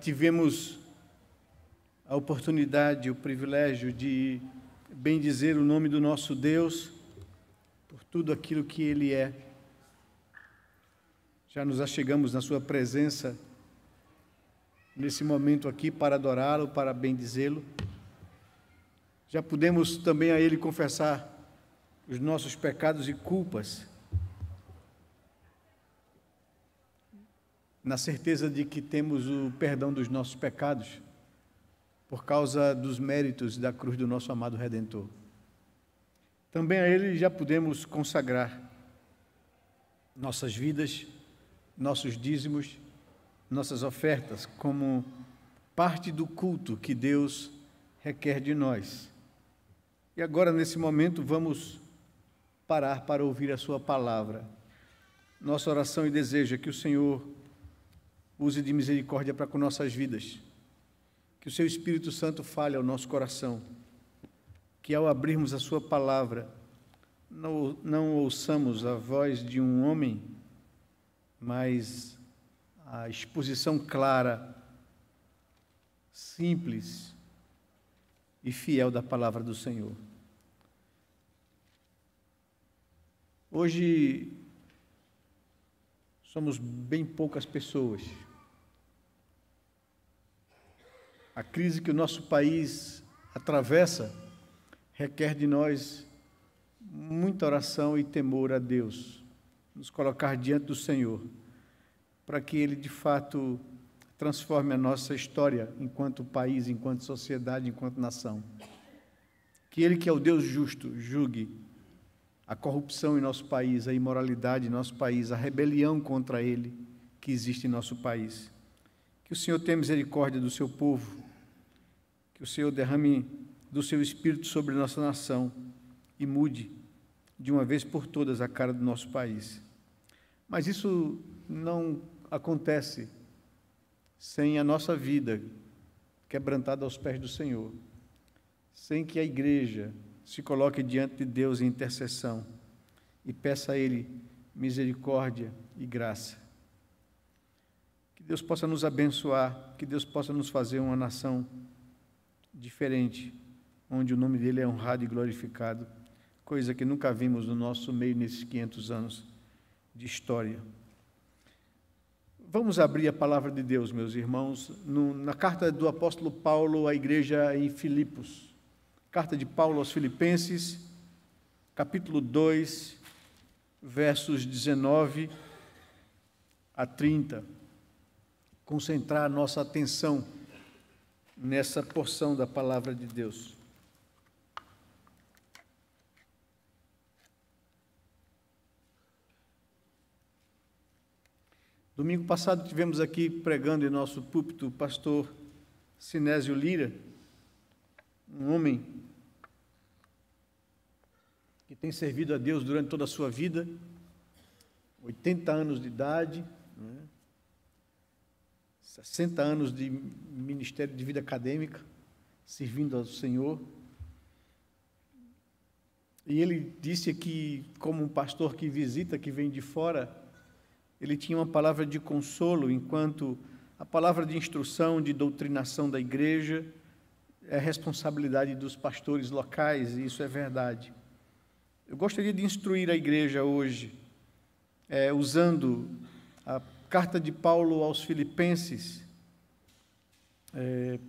tivemos a oportunidade, o privilégio de bendizer o nome do nosso Deus por tudo aquilo que Ele é. Já nos achegamos na Sua presença nesse momento aqui para adorá-lo, para bendizê-lo. Já pudemos também a Ele confessar os nossos pecados e culpas, na certeza de que temos o perdão dos nossos pecados, por causa dos méritos da cruz do nosso amado Redentor. Também a Ele já podemos consagrar nossas vidas, nossos dízimos, nossas ofertas, como parte do culto que Deus requer de nós. E agora, nesse momento, vamos parar para ouvir a Sua palavra. Nossa oração e desejo é que o Senhor use de misericórdia para com nossas vidas, que o Seu Espírito Santo fale ao nosso coração, que ao abrirmos a Sua palavra, não ouçamos a voz de um homem, mas a exposição clara, simples e fiel da palavra do Senhor. Hoje somos bem poucas pessoas. A crise que o nosso país atravessa requer de nós muita oração e temor a Deus, nos colocar diante do Senhor, para que Ele, de fato, transforme a nossa história enquanto país, enquanto sociedade, enquanto nação. Que Ele, que é o Deus justo, julgue a corrupção em nosso país, a imoralidade em nosso país, a rebelião contra Ele que existe em nosso país. Que o Senhor tenha misericórdia do seu povo, que o Senhor derrame do seu Espírito sobre nossa nação e mude de uma vez por todas a cara do nosso país. Mas isso não acontece sem a nossa vida quebrantada aos pés do Senhor, sem que a igreja se coloque diante de Deus em intercessão e peça a Ele misericórdia e graça. Que Deus possa nos abençoar, que Deus possa nos fazer uma nação diferente, onde o nome dEle é honrado e glorificado, coisa que nunca vimos no nosso meio nesses 500 anos de história. Vamos abrir a palavra de Deus, meus irmãos, na carta do apóstolo Paulo à igreja em Filipos. Carta de Paulo aos Filipenses, capítulo 2, versos 19 a 30. Concentrar a nossa atenção nessa porção da palavra de Deus. Domingo passado tivemos aqui pregando em nosso púlpito o pastor Sinésio Lira, um homem que tem servido a Deus durante toda a sua vida, 80 anos de idade, 60 anos de ministério de vida acadêmica, servindo ao Senhor. E ele disse que, como um pastor que visita, que vem de fora, ele tinha uma palavra de consolo, enquanto a palavra de instrução, de doutrinação da igreja é responsabilidade dos pastores locais, e isso é verdade. Eu gostaria de instruir a igreja hoje, usando a carta de Paulo aos Filipenses,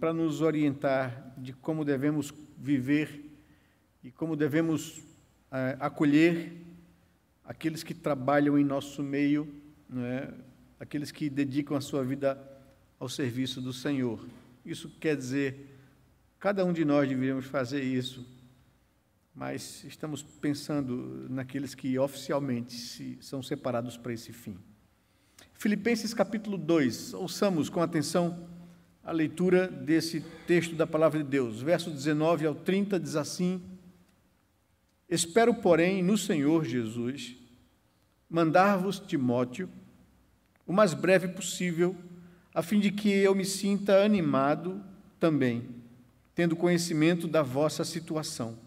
para nos orientar de como devemos viver e como devemos acolher aqueles que trabalham em nosso meio, aqueles que dedicam a sua vida ao serviço do Senhor. Isso quer dizer, cada um de nós deveríamos fazer isso, mas estamos pensando naqueles que oficialmente são separados para esse fim. Filipenses capítulo 2, ouçamos com atenção a leitura desse texto da palavra de Deus. Verso 19 ao 30 diz assim: Espero, porém, no Senhor Jesus, mandar-vos Timóteo, o mais breve possível, a fim de que eu me sinta animado também, tendo conhecimento da vossa situação.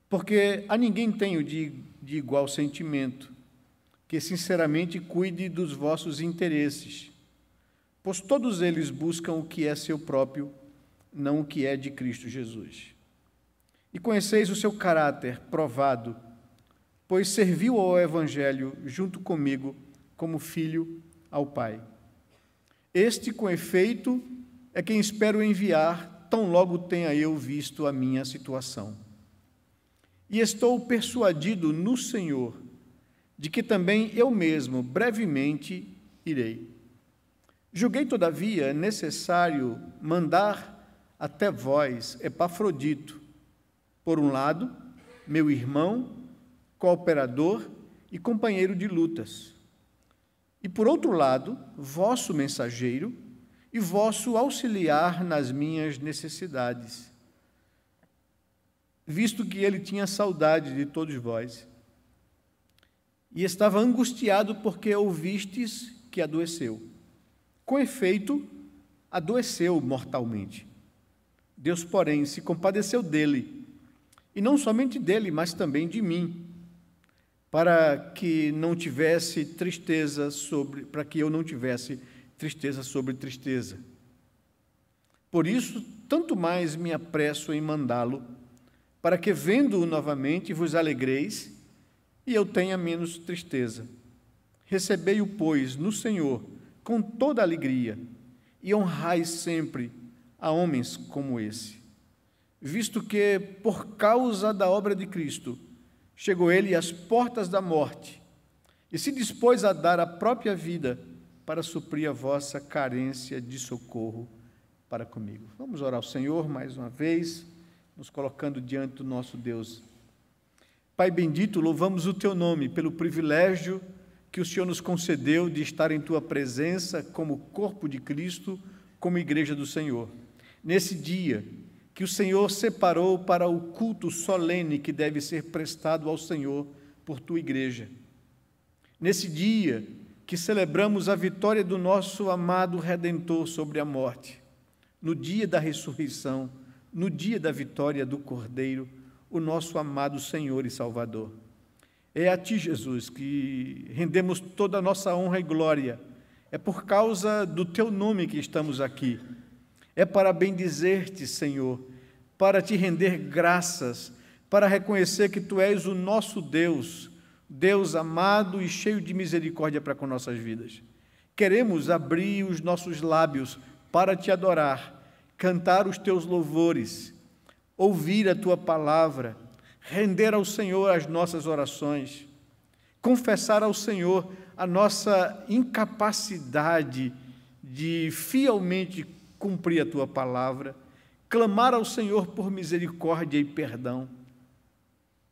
Porque a ninguém tenho de igual sentimento, que sinceramente cuide dos vossos interesses. pois todos eles buscam o que é seu próprio, não o que é de Cristo Jesus. E conheceis o seu caráter provado, pois serviu ao Evangelho junto comigo como filho ao Pai. Este, com efeito, é quem espero enviar, tão logo tenha eu visto a minha situação. E estou persuadido no Senhor, de que também eu mesmo brevemente irei. Julguei, todavia, necessário mandar até vós Epafrodito, por um lado, meu irmão, cooperador e companheiro de lutas, e por outro lado, vosso mensageiro e vosso auxiliar nas minhas necessidades, visto que ele tinha saudade de todos vós, e estava angustiado porque ouvistes que adoeceu. Com efeito, adoeceu mortalmente. Deus, porém, se compadeceu dele, e não somente dele, mas também de mim, para que eu não tivesse tristeza sobre tristeza. Por isso, tanto mais me apresso em mandá-lo, para que, vendo-o novamente, vos alegreis e eu tenha menos tristeza. Recebei-o, pois, no Senhor, com toda alegria, e honrai sempre a homens como esse, visto que, por causa da obra de Cristo, chegou ele às portas da morte e se dispôs a dar a própria vida para suprir a vossa carência de socorro para comigo. Vamos orar ao Senhor mais uma vez, nos colocando diante do nosso Deus. Pai bendito, louvamos o Teu nome pelo privilégio que o Senhor nos concedeu de estar em Tua presença como corpo de Cristo, como igreja do Senhor. Nesse dia que o Senhor separou para o culto solene que deve ser prestado ao Senhor por Tua igreja. Nesse dia que celebramos a vitória do nosso amado Redentor sobre a morte. No dia da ressurreição, no dia da vitória do Cordeiro, o nosso amado Senhor e Salvador. É a Ti, Jesus, que rendemos toda a nossa honra e glória. É por causa do Teu nome que estamos aqui. É para bendizer-te, Senhor, para Te render graças, para reconhecer que Tu és o nosso Deus, Deus amado e cheio de misericórdia para com nossas vidas. Queremos abrir os nossos lábios para Te adorar, cantar os Teus louvores, ouvir a Tua palavra, render ao Senhor as nossas orações, confessar ao Senhor a nossa incapacidade de fielmente cumprir a Tua palavra, clamar ao Senhor por misericórdia e perdão.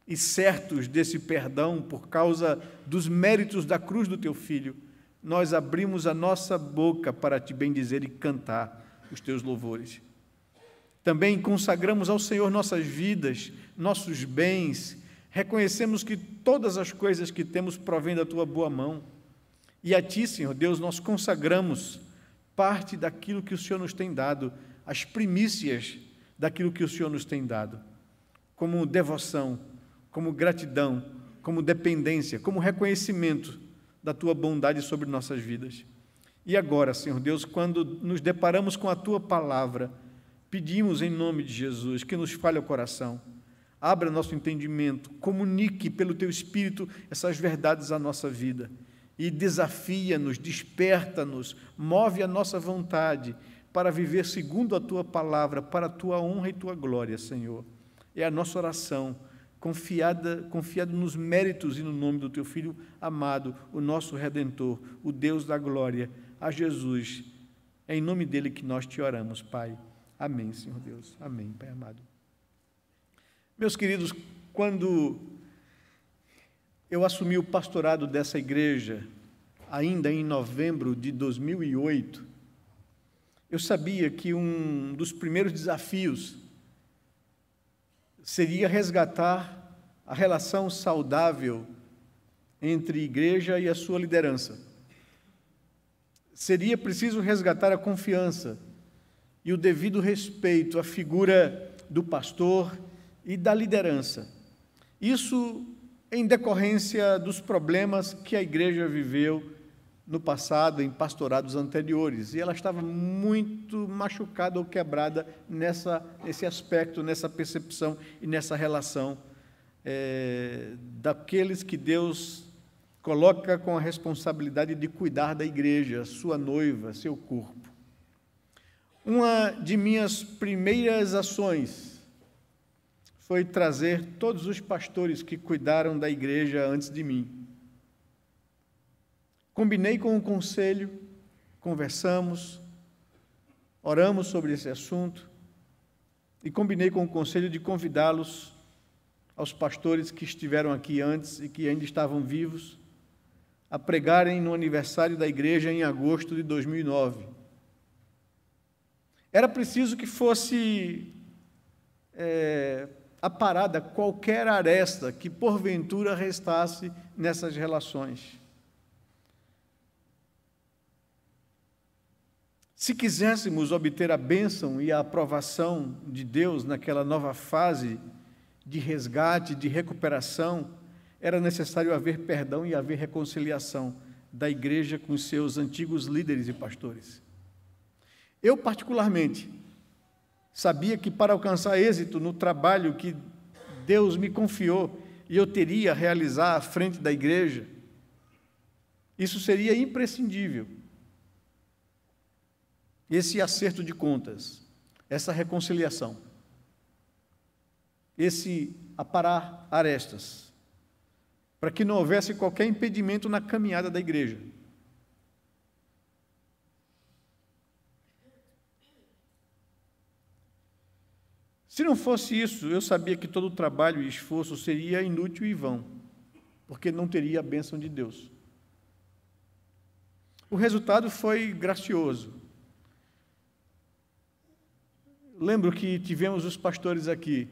E certos desse perdão, por causa dos méritos da cruz do Teu Filho, nós abrimos a nossa boca para Te bendizer e cantar os Teus louvores. Também consagramos ao Senhor nossas vidas, nossos bens, reconhecemos que todas as coisas que temos provêm da Tua boa mão. E a Ti, Senhor Deus, nós consagramos parte daquilo que o Senhor nos tem dado, as primícias daquilo que o Senhor nos tem dado, como devoção, como gratidão, como dependência, como reconhecimento da Tua bondade sobre nossas vidas. E agora, Senhor Deus, quando nos deparamos com a Tua palavra, pedimos em nome de Jesus que nos fale o coração, abra nosso entendimento, comunique pelo Teu Espírito essas verdades à nossa vida e desafia-nos, desperta-nos, move a nossa vontade para viver segundo a Tua palavra, para a Tua honra e Tua glória, Senhor. É a nossa oração, confiado nos méritos e no nome do Teu Filho amado, o nosso Redentor, o Deus da glória, a Jesus. É em nome dEle que nós Te oramos, Pai. Amém, Senhor Deus. Amém, Pai amado. Meus queridos, quando eu assumi o pastorado dessa igreja, ainda em novembro de 2008, eu sabia que um dos primeiros desafios seria resgatar a relação saudável entre a igreja e a sua liderança. Seria preciso resgatar a confiança e o devido respeito à figura do pastor e da liderança. Isso em decorrência dos problemas que a igreja viveu no passado, em pastorados anteriores, e ela estava muito machucada ou quebrada nesse aspecto, nessa percepção e nessa relação daqueles que Deus coloca com a responsabilidade de cuidar da igreja, sua noiva, seu corpo. Uma de minhas primeiras ações foi trazer todos os pastores que cuidaram da igreja antes de mim. Combinei com o conselho, conversamos, oramos sobre esse assunto e combinei com o conselho de convidá-los, aos pastores que estiveram aqui antes e que ainda estavam vivos, a pregarem no aniversário da igreja em agosto de 2009. Era preciso que fosse aparada qualquer aresta que porventura restasse nessas relações. Se quiséssemos obter a bênção e a aprovação de Deus naquela nova fase de resgate, de recuperação, era necessário haver perdão e haver reconciliação da igreja com os seus antigos líderes e pastores. Eu, particularmente, sabia que para alcançar êxito no trabalho que Deus me confiou e eu teria a realizar à frente da igreja, isso seria imprescindível. Esse acerto de contas, essa reconciliação, esse aparar arestas, para que não houvesse qualquer impedimento na caminhada da igreja. Se não fosse isso, eu sabia que todo o trabalho e esforço seria inútil e vão, porque não teria a bênção de Deus. O resultado foi gracioso. Lembro que tivemos os pastores aqui.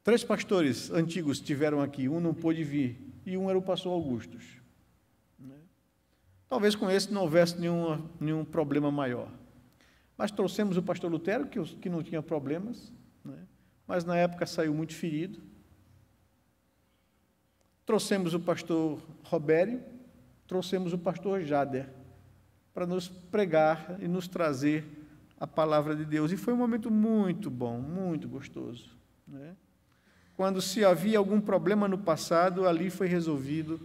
3 pastores antigos estiveram aqui, um não pôde vir, e um era o pastor Augustus. Talvez com esse não houvesse nenhum problema maior. Mas trouxemos o pastor Lutero, que não tinha problemas, mas na época saiu muito ferido. Trouxemos o pastor Robério, trouxemos o pastor Jader, para nos pregar e nos trazer a palavra de Deus. E foi um momento muito bom, muito gostoso. Quando se havia algum problema no passado, ali foi resolvido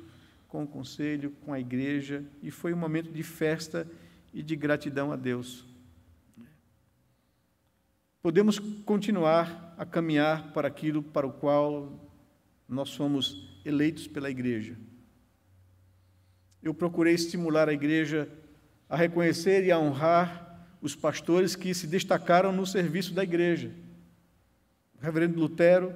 com o conselho, com a igreja, e foi um momento de festa e de gratidão a Deus. Podemos continuar a caminhar para aquilo para o qual nós fomos eleitos pela igreja. Eu procurei estimular a igreja a reconhecer e a honrar os pastores que se destacaram no serviço da igreja. O reverendo Lutero,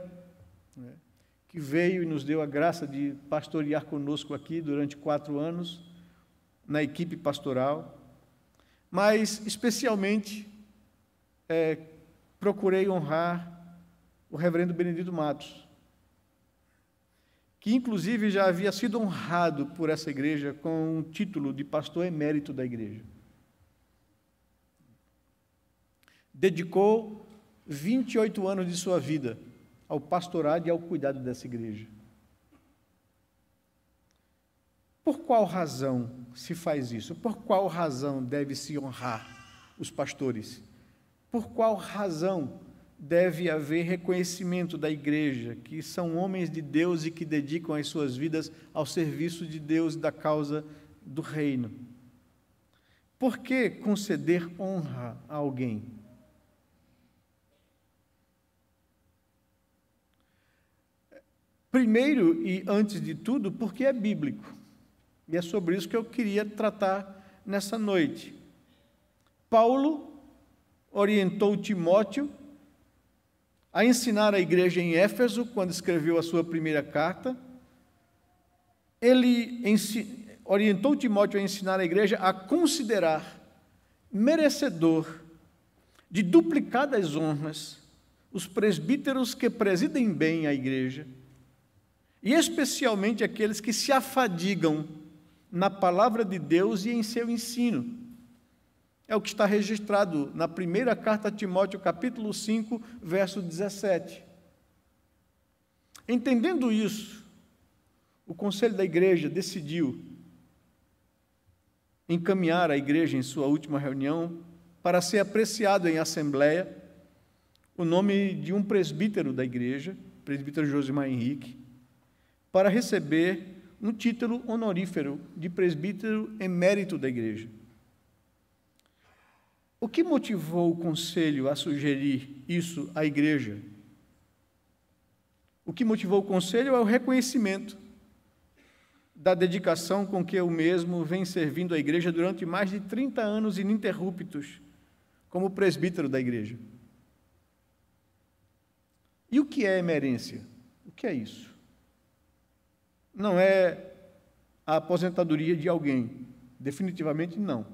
que veio e nos deu a graça de pastorear conosco aqui durante 4 anos, na equipe pastoral, mas, especialmente, procurei honrar o reverendo Benedito Matos, que, inclusive, já havia sido honrado por essa igreja com o título de pastor emérito da igreja. Dedicou 28 anos de sua vida ao pastorado e ao cuidado dessa igreja. Por qual razão se faz isso? Por qual razão deve-se honrar os pastores? Por qual razão deve haver reconhecimento da igreja, que são homens de Deus e que dedicam as suas vidas ao serviço de Deus e da causa do reino? Por que conceder honra a alguém? Primeiro e antes de tudo, porque é bíblico. E é sobre isso que eu queria tratar nessa noite. Paulo orientou Timóteo a ensinar a igreja em Éfeso, quando escreveu a sua primeira carta. Ele orientou Timóteo a ensinar a igreja a considerar merecedor de duplicadas honras os presbíteros que presidem bem a igreja, e especialmente aqueles que se afadigam na palavra de Deus e em seu ensino. É o que está registrado na primeira carta a Timóteo, capítulo 5, verso 17. Entendendo isso, o conselho da igreja decidiu encaminhar a igreja em sua última reunião para ser apreciado em assembleia o nome de um presbítero da igreja, presbítero Josimar Henrique, para receber um título honorífero de presbítero emérito da igreja. O que motivou o conselho a sugerir isso à igreja? O que motivou o conselho é o reconhecimento da dedicação com que o mesmo vem servindo a igreja durante mais de 30 anos ininterruptos, como presbítero da igreja. E o que é emerência? O que é isso? Não é a aposentadoria de alguém, definitivamente não.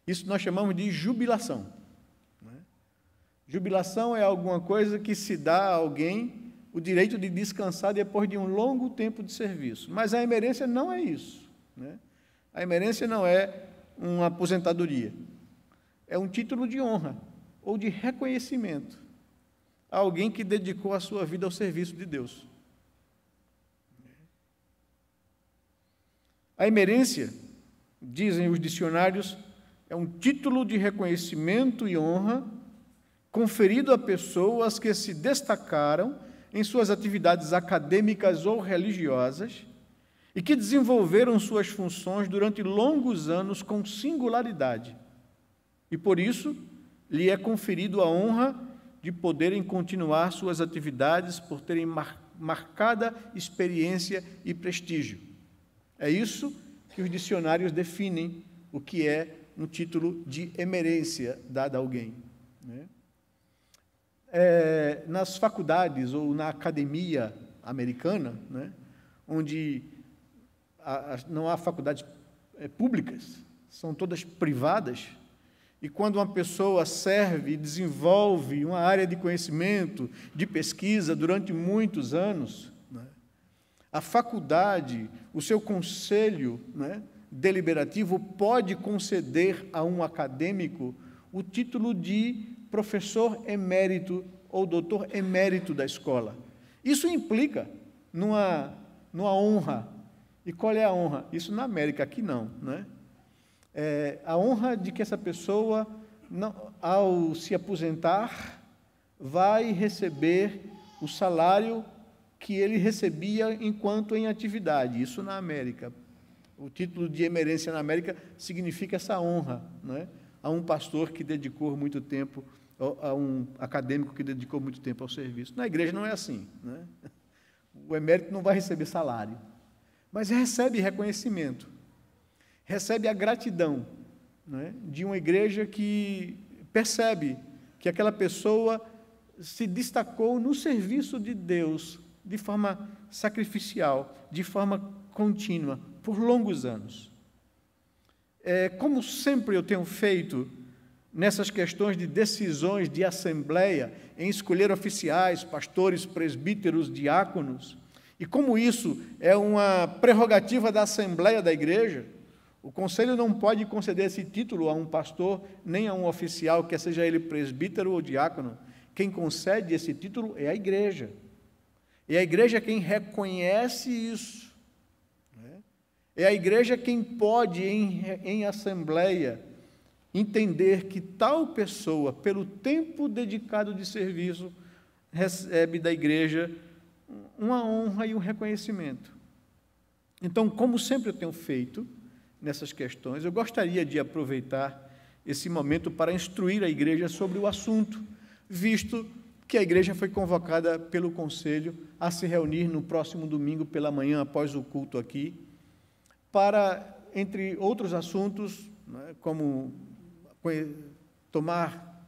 Isso nós chamamos de jubilação. Jubilação é alguma coisa que se dá a alguém o direito de descansar depois de um longo tempo de serviço. Mas a emerência não é isso. A emerência não é uma aposentadoria. É um título de honra ou de reconhecimento a alguém que dedicou a sua vida ao serviço de Deus. A emerência, dizem os dicionários, é um título de reconhecimento e honra conferido a pessoas que se destacaram em suas atividades acadêmicas ou religiosas e que desenvolveram suas funções durante longos anos com singularidade. E, por isso, lhe é conferido a honra de poderem continuar suas atividades por terem marcada experiência e prestígio. É isso que os dicionários definem o que é um título de emerência dado a alguém. Nas faculdades ou na academia americana, onde não há faculdades públicas, são todas privadas, e quando uma pessoa serve e desenvolve uma área de conhecimento, de pesquisa durante muitos anos, a faculdade, o seu conselho deliberativo pode conceder a um acadêmico o título de professor emérito ou doutor emérito da escola. Isso implica numa honra. E qual é a honra? Isso na América, aqui não. A honra de que essa pessoa, ao se aposentar, vai receber o salário que ele recebia enquanto em atividade. Isso na América. O título de emerência na América significa essa honra, a um pastor que dedicou muito tempo, a um acadêmico que dedicou muito tempo ao serviço. Na igreja não é assim. O emérito não vai receber salário, mas recebe reconhecimento, recebe a gratidão de uma igreja que percebe que aquela pessoa se destacou no serviço de Deus de forma sacrificial, de forma contínua, por longos anos. Como sempre eu tenho feito nessas questões de decisões de assembleia, em escolher oficiais, pastores, presbíteros, diáconos, e como isso é uma prerrogativa da assembleia da igreja, o conselho não pode conceder esse título a um pastor, nem a um oficial, quer seja ele presbítero ou diácono. Quem concede esse título é a igreja. É a igreja quem reconhece isso. É a igreja quem pode, em assembleia, entender que tal pessoa, pelo tempo dedicado de serviço, recebe da igreja uma honra e um reconhecimento. Então, como sempre eu tenho feito nessas questões, eu gostaria de aproveitar esse momento para instruir a igreja sobre o assunto, visto que a igreja foi convocada pelo conselho a se reunir no próximo domingo pela manhã, após o culto aqui, para, entre outros assuntos, como tomar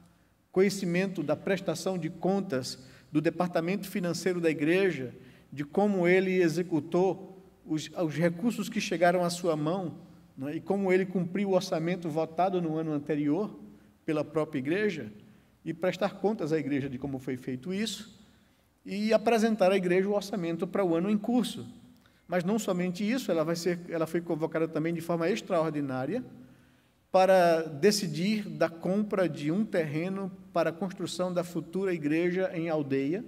conhecimento da prestação de contas do departamento financeiro da igreja, de como ele executou os recursos que chegaram à sua mão, e como ele cumpriu o orçamento votado no ano anterior pela própria igreja, e prestar contas à igreja de como foi feito isso, e apresentar à igreja o orçamento para o ano em curso. Mas não somente isso, ela foi convocada também de forma extraordinária para decidir da compra de um terreno para a construção da futura igreja em Aldeia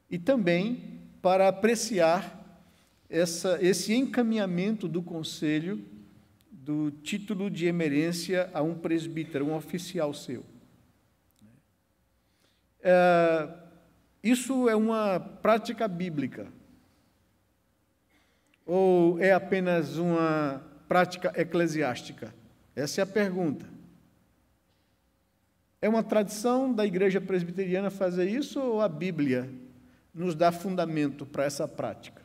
e também para apreciar esse encaminhamento do conselho do título de emerência a um presbítero, um oficial seu. Isso é uma prática bíblica? Ou é apenas uma prática eclesiástica? Essa é a pergunta. É uma tradição da igreja presbiteriana fazer isso, ou a Bíblia nos dá fundamento para essa prática?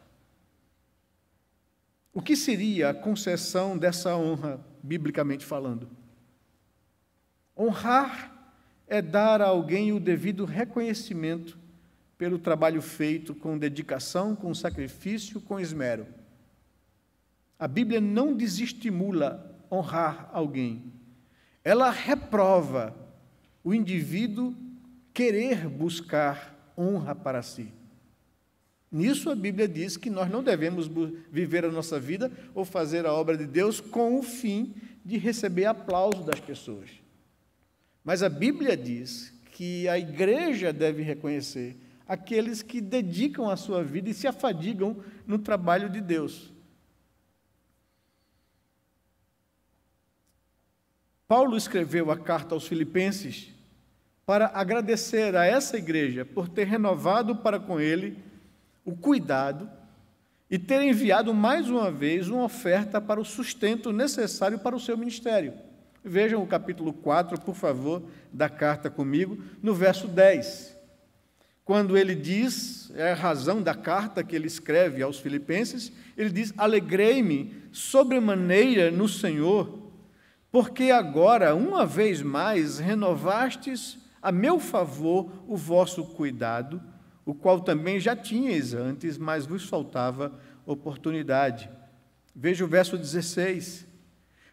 O que seria a concessão dessa honra, biblicamente falando? Honrar é dar a alguém o devido reconhecimento pelo trabalho feito com dedicação, com sacrifício, com esmero. A Bíblia não desestimula honrar alguém. Ela reprova o indivíduo querer buscar honra para si. Nisso a Bíblia diz que nós não devemos viver a nossa vida ou fazer a obra de Deus com o fim de receber aplauso das pessoas. Mas a Bíblia diz que a igreja deve reconhecer aqueles que dedicam a sua vida e se afadigam no trabalho de Deus. Paulo escreveu a carta aos Filipenses para agradecer a essa igreja por ter renovado para com ele o cuidado e ter enviado mais uma vez uma oferta para o sustento necessário para o seu ministério. Vejam o capítulo 4, por favor, da carta comigo, no verso 10. Quando ele diz, é a razão da carta que ele escreve aos Filipenses, ele diz: alegrei-me sobremaneira no Senhor, porque agora, uma vez mais, renovastes a meu favor o vosso cuidado, o qual também já tinhais antes, mas vos faltava oportunidade. Veja o verso 16.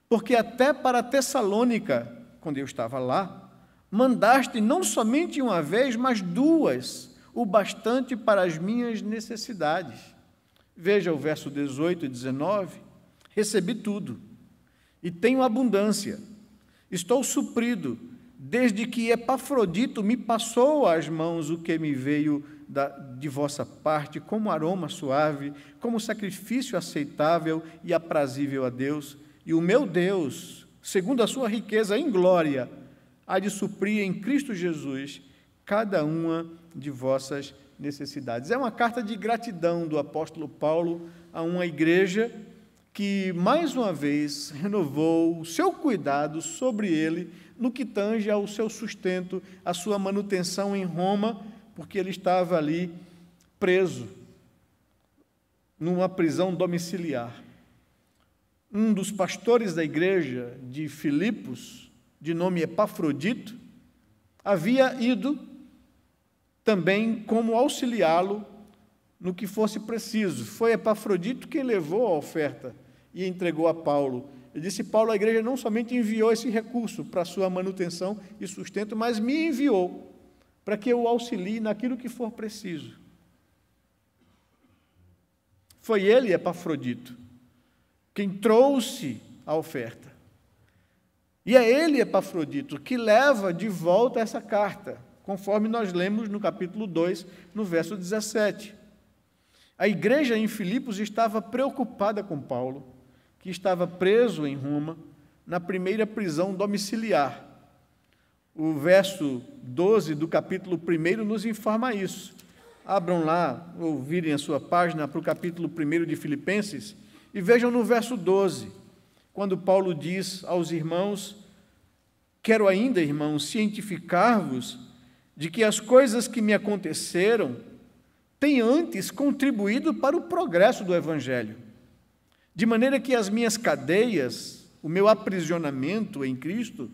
Porque até para Tessalônica, quando eu estava lá, mandaste não somente uma vez, mas duas, o bastante para as minhas necessidades. Veja o verso 18 e 19. Recebi tudo, e tenho abundância. Estou suprido, desde que Epafrodito me passou às mãos o que me veio de vossa parte, como aroma suave, como sacrifício aceitável e aprazível a Deus. E o meu Deus, segundo a sua riqueza em glória, há de suprir em Cristo Jesus cada uma de vossas necessidades. É uma carta de gratidão do apóstolo Paulo a uma igreja que, mais uma vez, renovou o seu cuidado sobre ele no que tange ao seu sustento, à sua manutenção em Roma, porque ele estava ali preso, numa prisão domiciliar. Um dos pastores da igreja de Filipos, de nome Epafrodito, havia ido também como auxiliá-lo no que fosse preciso. Foi Epafrodito quem levou a oferta e entregou a Paulo. Ele disse: Paulo, a igreja não somente enviou esse recurso para a sua manutenção e sustento, mas me enviou para que eu o auxilie naquilo que for preciso. Foi ele, Epafrodito, quem trouxe a oferta. E é ele, Epafrodito, que leva de volta essa carta, conforme nós lemos no capítulo 2, no verso 17. A igreja em Filipos estava preocupada com Paulo, que estava preso em Roma, na primeira prisão domiciliar. O verso 12 do capítulo 1 nos informa isso. Abram lá, ou virem a sua página para o capítulo 1 de Filipenses, e vejam no verso 12, quando Paulo diz aos irmãos: quero ainda, irmãos, cientificar-vos de que as coisas que me aconteceram têm antes contribuído para o progresso do Evangelho, de maneira que as minhas cadeias, o meu aprisionamento em Cristo,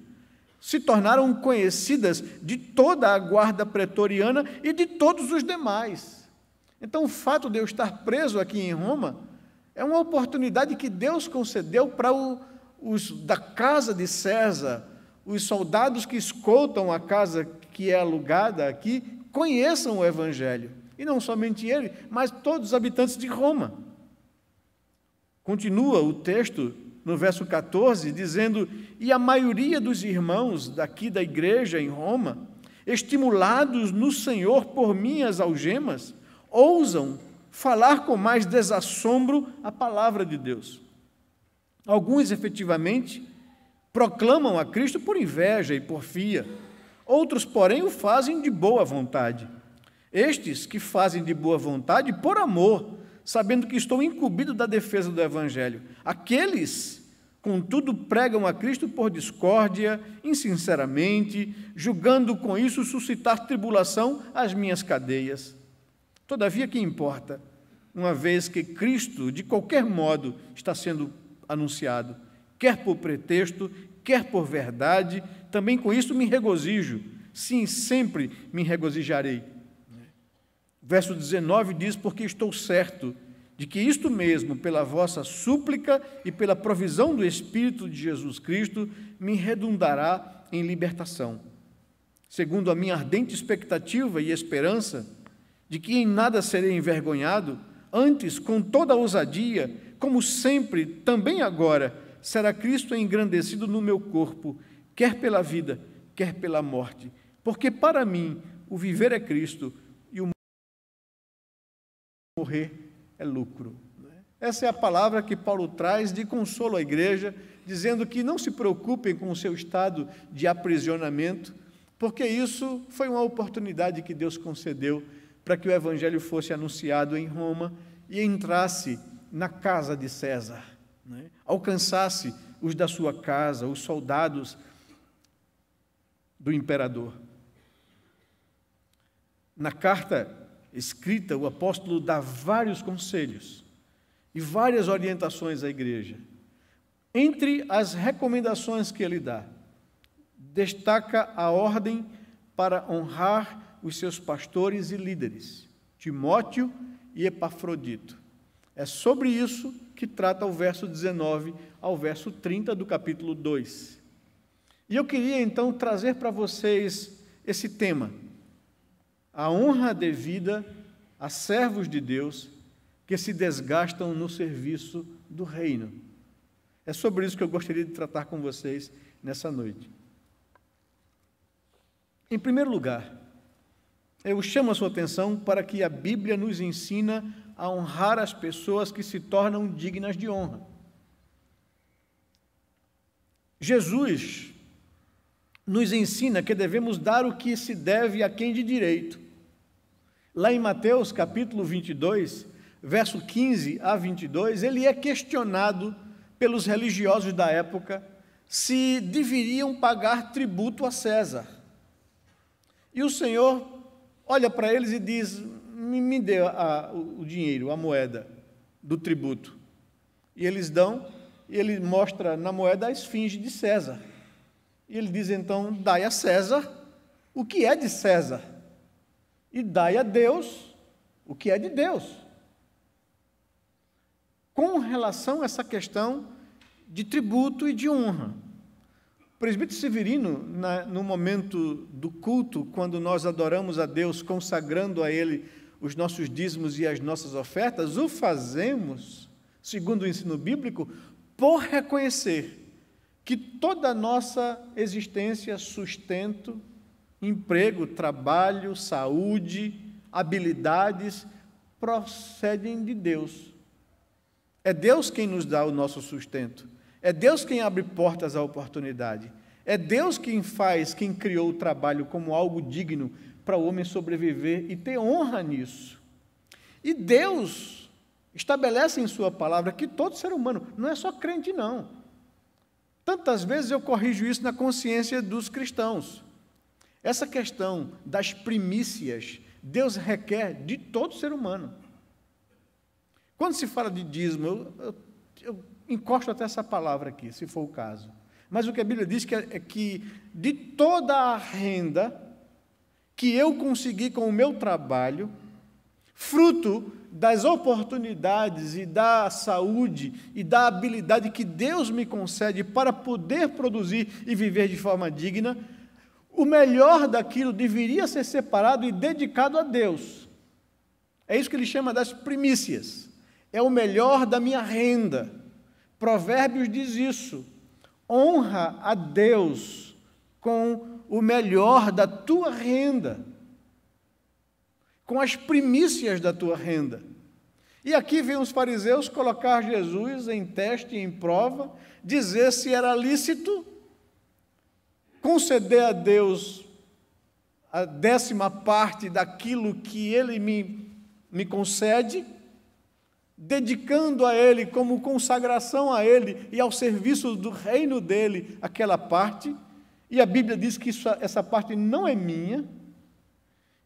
se tornaram conhecidas de toda a guarda pretoriana e de todos os demais. Então, o fato de eu estar preso aqui em Roma é uma oportunidade que Deus concedeu para os da casa de César, os soldados que escoltam a casa que é alugada aqui, conheçam o Evangelho. E não somente ele, mas todos os habitantes de Roma. Continua o texto no verso 14, dizendo: e a maioria dos irmãos daqui da igreja em Roma, estimulados no Senhor por minhas algemas, ousam falar com mais desassombro a palavra de Deus. Alguns, efetivamente, proclamam a Cristo por inveja e porfia. Outros, porém, o fazem de boa vontade. Estes que fazem de boa vontade por amor, sabendo que estou incumbido da defesa do Evangelho. Aqueles, contudo, pregam a Cristo por discórdia, insinceramente, julgando com isso suscitar tribulação às minhas cadeias. Todavia, que importa, uma vez que Cristo, de qualquer modo, está sendo anunciado, quer por pretexto, quer por verdade, também com isso me regozijo. Sim, sempre me regozijarei. Verso 19 diz, porque estou certo de que isto mesmo, pela vossa súplica e pela provisão do Espírito de Jesus Cristo, me redundará em libertação. Segundo a minha ardente expectativa e esperança, de que em nada serei envergonhado, antes, com toda a ousadia, como sempre, também agora, será Cristo engrandecido no meu corpo, quer pela vida, quer pela morte. Porque para mim o viver é Cristo e o morrer é lucro. Essa é a palavra que Paulo traz de consolo à igreja, dizendo que não se preocupem com o seu estado de aprisionamento, porque isso foi uma oportunidade que Deus concedeu para que o Evangelho fosse anunciado em Roma e entrasse na casa de César, alcançasse os da sua casa, os soldados do imperador. Na carta escrita, o apóstolo dá vários conselhos e várias orientações à igreja. Entre as recomendações que ele dá, destaca a ordem para honrar os seus pastores e líderes, Timóteo e Epafrodito. É sobre isso que trata o verso 19 ao verso 30 do capítulo 2. E eu queria, então, trazer para vocês esse tema, a honra devida a servos de Deus que se desgastam no serviço do reino. É sobre isso que eu gostaria de tratar com vocês nessa noite. Em primeiro lugar, eu chamo a sua atenção para que a Bíblia nos ensina a honrar as pessoas que se tornam dignas de honra. Jesus nos ensina que devemos dar o que se deve a quem de direito. Lá em Mateus, capítulo 22, verso 15 a 22, ele é questionado pelos religiosos da época se deveriam pagar tributo a César. E o Senhor olha para eles e diz, me dê o dinheiro, a moeda do tributo. E eles dão, e ele mostra na moeda a esfinge de César. E ele diz, então, dai a César o que é de César, e dai a Deus o que é de Deus. Com relação a essa questão de tributo e de honra, o presbítero Severino, no momento do culto, quando nós adoramos a Deus, consagrando a Ele os nossos dízimos e as nossas ofertas, o fazemos, segundo o ensino bíblico, por reconhecer que toda a nossa existência, sustento, emprego, trabalho, saúde, habilidades, procedem de Deus. É Deus quem nos dá o nosso sustento. É Deus quem abre portas à oportunidade. É Deus quem criou o trabalho como algo digno para o homem sobreviver e ter honra nisso. E Deus estabelece em sua palavra que todo ser humano, não é só crente não. Tantas vezes eu corrijo isso na consciência dos cristãos. Essa questão das primícias, Deus requer de todo ser humano. Quando se fala de dízimo, eu encosto até essa palavra aqui, se for o caso. Mas o que a Bíblia diz é que de toda a renda que eu consegui com o meu trabalho, fruto das oportunidades e da saúde e da habilidade que Deus me concede para poder produzir e viver de forma digna, o melhor daquilo deveria ser separado e dedicado a Deus. É isso que ele chama das primícias. É o melhor da minha renda. Provérbios diz isso. Honra a Deus com o melhor da tua renda, com as primícias da tua renda. E aqui vem os fariseus colocar Jesus em teste, em prova, dizer se era lícito conceder a Deus a 10ª parte daquilo que Ele me concede, dedicando a Ele como consagração a Ele e ao serviço do reino dEle aquela parte, e a Bíblia diz que essa parte não é minha,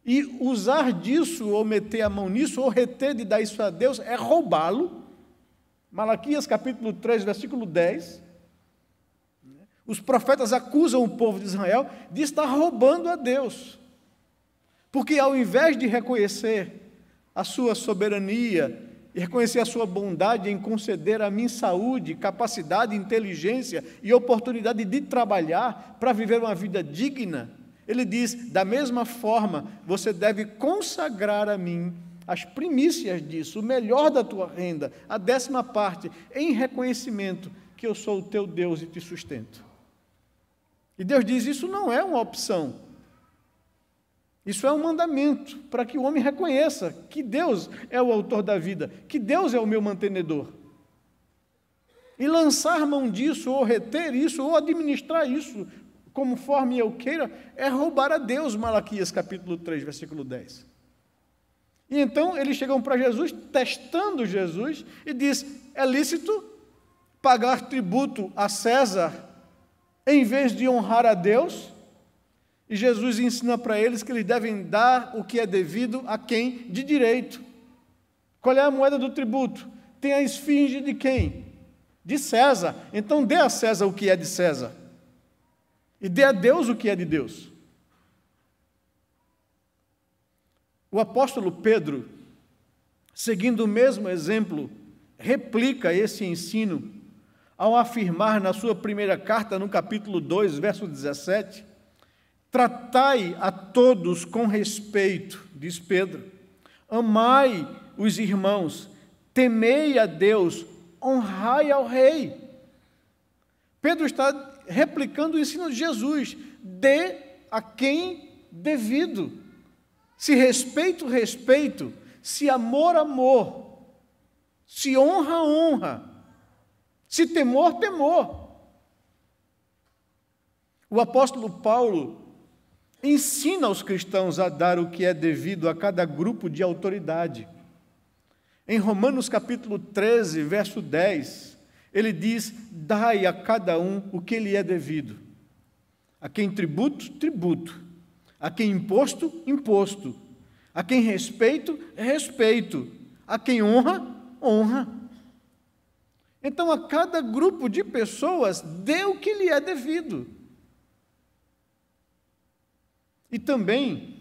e usar disso, ou meter a mão nisso, ou reter de dar isso a Deus, é roubá-lo. Malaquias capítulo 3, versículo 10. Os profetas acusam o povo de Israel de estar roubando a Deus. Porque ao invés de reconhecer a sua soberania e reconhecer a sua bondade em conceder a mim saúde, capacidade, inteligência e oportunidade de trabalhar para viver uma vida digna, ele diz, da mesma forma, você deve consagrar a mim as primícias disso, o melhor da tua renda, a 10ª parte, em reconhecimento que eu sou o teu Deus e te sustento. E Deus diz, isso não é uma opção, isso é um mandamento, para que o homem reconheça que Deus é o autor da vida, que Deus é o meu mantenedor. E lançar mão disso, ou reter isso, ou administrar isso, conforme eu queira, é roubar a Deus, Malaquias capítulo 3, versículo 10. E então eles chegam para Jesus, testando Jesus, e diz, é lícito pagar tributo a César, em vez de honrar a Deus? E Jesus ensina para eles que eles devem dar o que é devido a quem de direito. Qual é a moeda do tributo? Tem a esfinge de quem? De César. Então dê a César o que é de César. E dê a Deus o que é de Deus. O apóstolo Pedro, seguindo o mesmo exemplo, replica esse ensino ao afirmar na sua primeira carta, no capítulo 2, verso 17, tratai a todos com respeito, diz Pedro, amai os irmãos, temei a Deus, honrai ao rei. Pedro está replicando o ensino de Jesus, dê a quem devido, se respeito, respeito, se amor, amor, se honra, honra, se temor, temor. O apóstolo Paulo ensina os cristãos a dar o que é devido a cada grupo de autoridade. Em Romanos capítulo 13, verso 10, ele diz, dai a cada um o que lhe é devido. A quem tributo, tributo. A quem imposto, imposto. A quem respeito, respeito. A quem honra, honra. Então, a cada grupo de pessoas, dê o que lhe é devido. E também,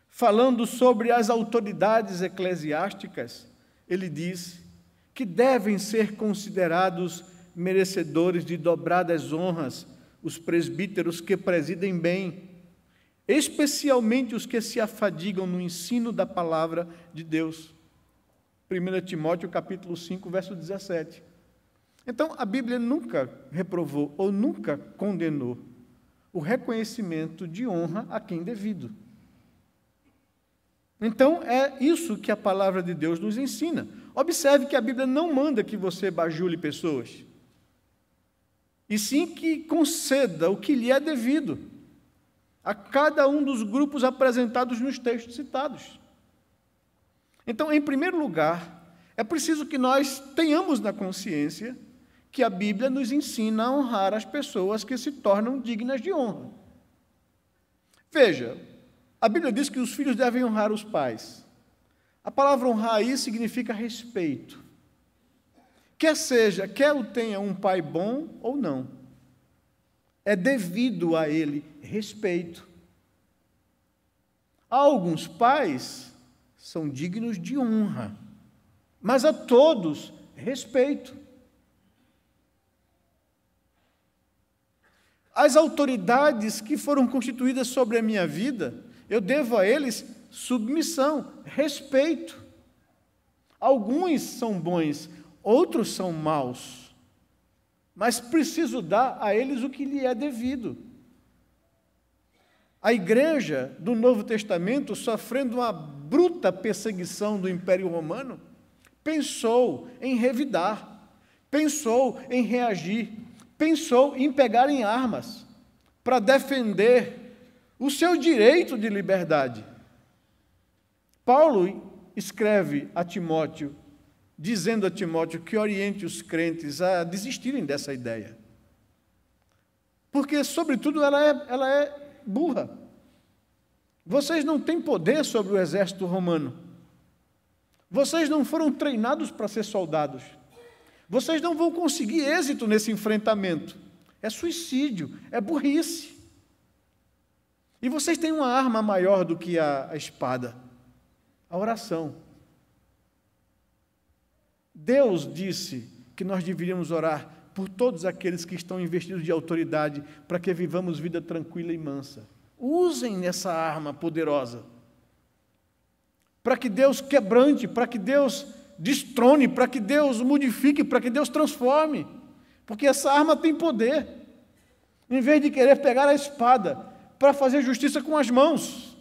falando sobre as autoridades eclesiásticas, ele diz que devem ser considerados merecedores de dobradas honras os presbíteros que presidem bem, especialmente os que se afadigam no ensino da palavra de Deus. 1 Timóteo capítulo 5, verso 17. Então, a Bíblia nunca reprovou ou nunca condenou o reconhecimento de honra a quem devido. Então, é isso que a palavra de Deus nos ensina. Observe que a Bíblia não manda que você bajule pessoas, e sim que conceda o que lhe é devido a cada um dos grupos apresentados nos textos citados. Então, em primeiro lugar, é preciso que nós tenhamos na consciência que a Bíblia nos ensina a honrar as pessoas que se tornam dignas de honra. Veja, a Bíblia diz que os filhos devem honrar os pais. A palavra honrar aí significa respeito. Quer eu tenha um pai bom ou não, é devido a ele respeito. Alguns pais são dignos de honra, mas a todos respeito. As autoridades que foram constituídas sobre a minha vida, eu devo a eles submissão, respeito. Alguns são bons, outros são maus, mas preciso dar a eles o que lhe é devido. A igreja do Novo Testamento, sofrendo uma bruta perseguição do Império Romano, pensou em revidar, pensou em reagir, pensou em pegar em armas para defender o seu direito de liberdade. Paulo escreve a Timóteo, dizendo a Timóteo que oriente os crentes a desistirem dessa ideia. Porque, sobretudo, ela é burra. Vocês não têm poder sobre o exército romano. Vocês não foram treinados para ser soldados. Vocês não vão conseguir êxito nesse enfrentamento. É suicídio, é burrice. E vocês têm uma arma maior do que a espada, a oração. Deus disse que nós deveríamos orar por todos aqueles que estão investidos de autoridade, para que vivamos vida tranquila e mansa. Usem essa arma poderosa, para que Deus quebrante, para que Deus destrone, para que Deus modifique, para que Deus transforme, porque essa arma tem poder. Em vez de querer pegar a espada para fazer justiça com as mãos.